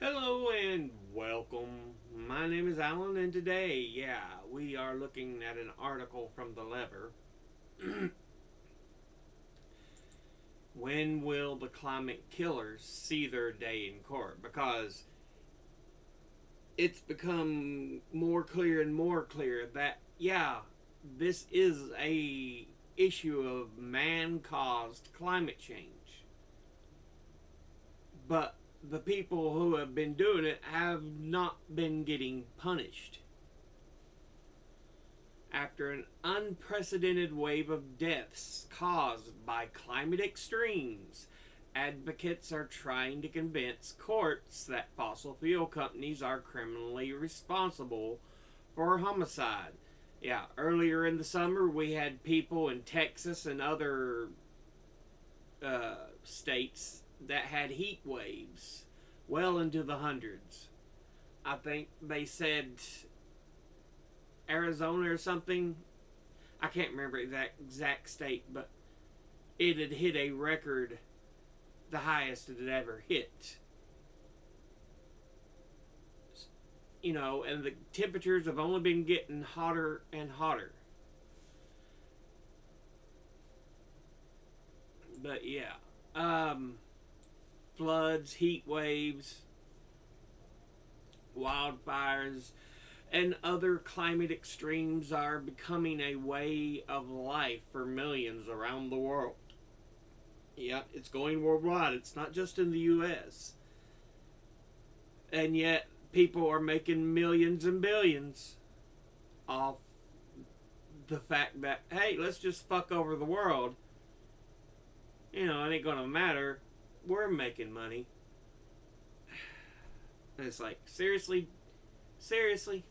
Hello and welcome. My name is Alan, and today, we are looking at an article from The Lever. When will the climate killers see their day in court? Because it's become more clear and more clear that, this is a issue of man-caused climate change. But the people who have been doing it have not been getting punished. After an unprecedented wave of deaths caused by climate extremes, advocates are trying to convince courts that fossil fuel companies are criminally responsible for homicide. Yeah, earlier in the summer, we had people in Texas and other states that had heat waves well into the hundreds. I think they said Arizona or something. I can't remember that exact state, but it had hit a record, the highest it had ever hit. And the temperatures have only been getting hotter and hotter. But floods, heat waves, wildfires, and other climate extremes are becoming a way of life for millions around the world. Yeah, it's going worldwide. It's not just in the U.S. And yet, people are making millions and billions off the fact that, hey, let's just fuck over the world. It ain't gonna matter. We're making money. And it's like, seriously? Seriously?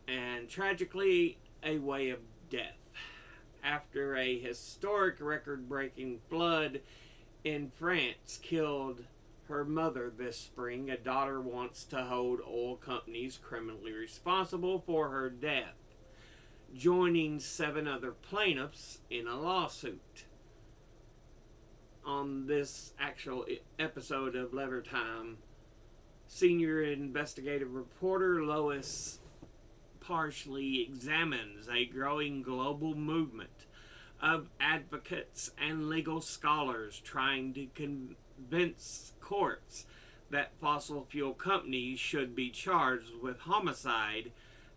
And tragically, a way of death. After a historic record-breaking flood in France killed her mother this spring, a daughter wants to hold oil companies criminally responsible for her death, joining 7 other plaintiffs in a lawsuit. On this actual episode of Lever Time, senior investigative reporter Lois partially examines a growing global movement of advocates and legal scholars trying to convince courts that fossil fuel companies should be charged with homicide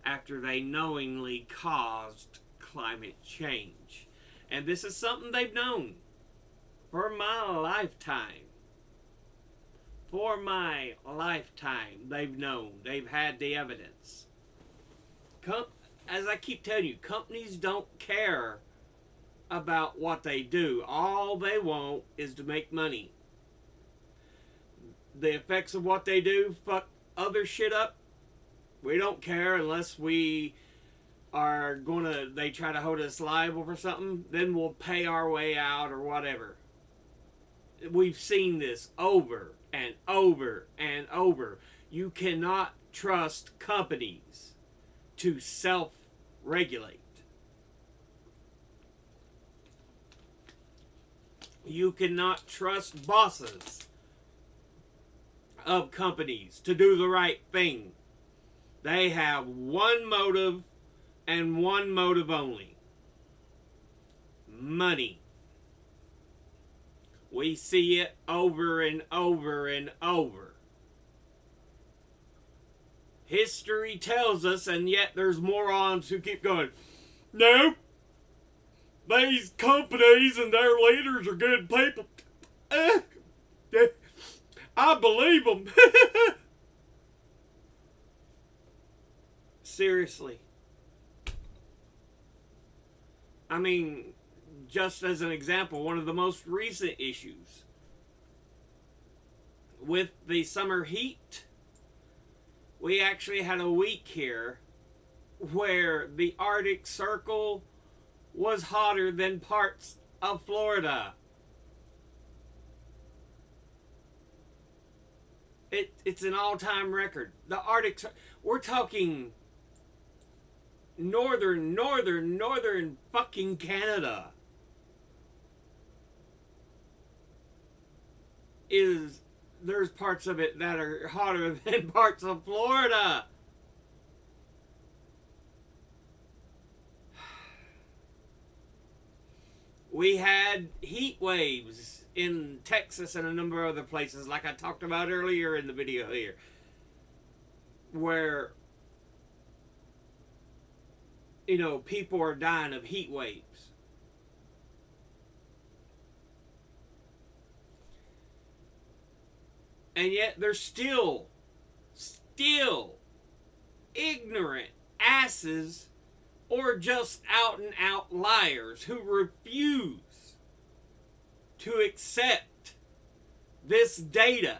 after they knowingly caused climate change. And this is something they've known for my lifetime. For my lifetime, they've known. They've had the evidence. As I keep telling you, companies don't care about what they do. All they want is to make money. The effects of what they do fuck other shit up. We don't care unless they try to hold us liable for something, then we'll pay our way out or whatever. We've seen this over and over and over. You cannot trust companies to self-regulate. You cannot trust bosses of companies to do the right thing. They have one motive and one motive only: money. We see it over and over and over. History tells us, and yet there's morons who keep going, no, these companies and their leaders are good people. I believe them. Seriously. I mean, just as an example, one of the most recent issues with the summer heat, we actually had a week here where the Arctic Circle was hotter than parts of Florida. It's an all-time record. The Arctic, we're talking northern fucking Canada. is there's parts of it that are hotter than parts of Florida. We had heat waves in Texas and a number of other places, like I talked about earlier in the video here, where, people are dying of heat waves. And yet there's still ignorant asses or just out and out liars who refuse to accept this data,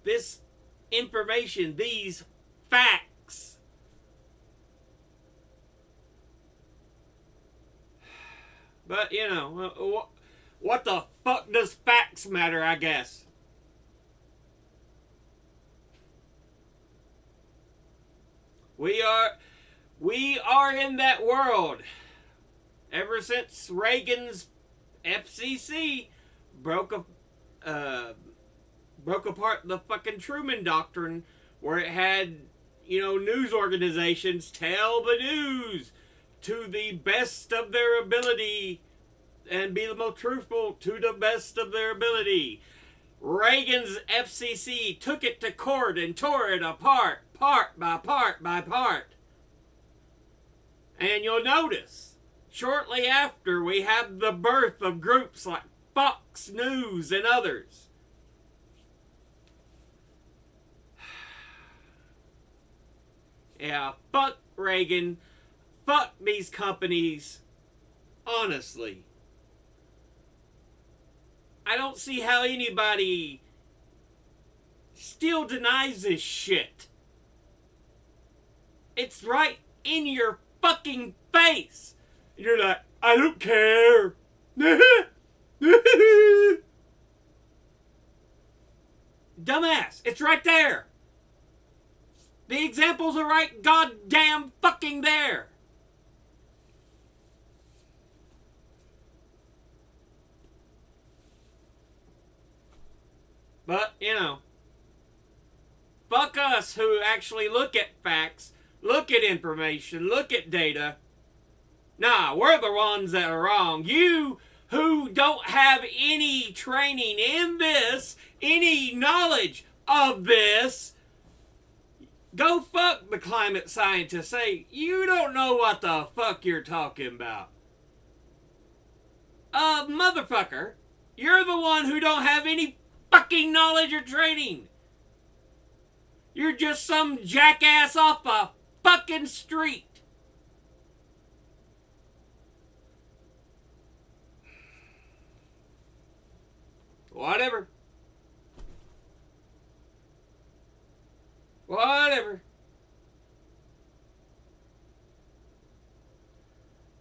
this information, these facts. But, what the fuck does facts matter, I guess? We are in that world. Ever since Reagan's FCC broke apart the fucking Truman Doctrine, where it had, news organizations tell the news to the best of their ability and be the most truthful to the best of their ability. Reagan's FCC took it to court and tore it apart, part by part by part. And you'll notice, shortly after, we have the birth of groups like Fox News and others. Yeah, fuck Reagan. Fuck these companies. Honestly. I don't see how anybody still denies this shit. It's right in your fucking face. You're like, I don't care. Dumbass, it's right there. The examples are right goddamn fucking there. But, fuck us who actually look at facts, look at information, look at data. Nah, we're the ones that are wrong. You who don't have any training in this, any knowledge of this, go fuck the climate scientists. Say, you don't know what the fuck you're talking about. Motherfucker, you're the one who don't have any fucking knowledge or training. You're just some jackass off a fucking street. Whatever.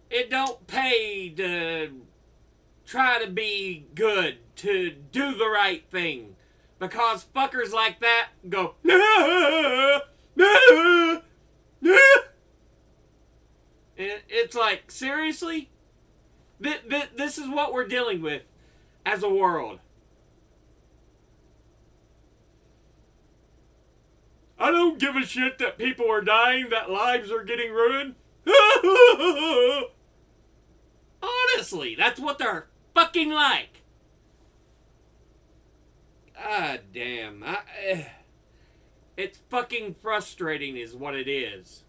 It don't pay to try to be good, to do the right thing. Because fuckers like that go, nah, nah, nah. And it's like, seriously? This is what we're dealing with as a world. I don't give a shit that people are dying, that lives are getting ruined. Honestly, that's what they're fucking like. God damn. It's fucking frustrating is what it is.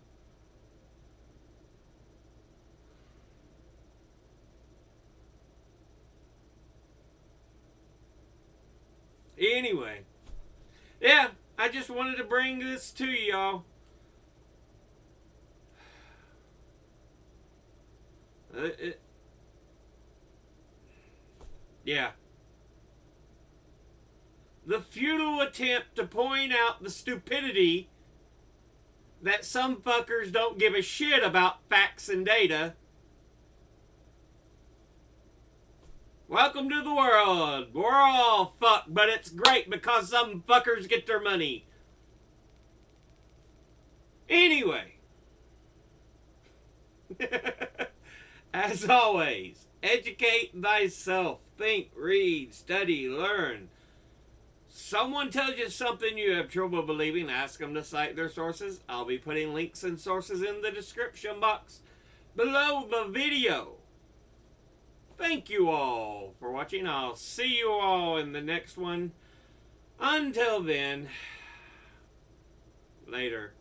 Anyway. Yeah, I just wanted to bring this to y'all. Yeah. The futile attempt to point out the stupidity that some fuckers don't give a shit about facts and data. Welcome to the world. We're all fucked, but it's great because some fuckers get their money. Anyway. As always, Educate thyself. Think, read, study, learn. Someone tells you something you have trouble believing, ask them to cite their sources. I'll be putting links and sources in the description box below the video. Thank you all for watching. I'll see you all in the next one. Until then, later.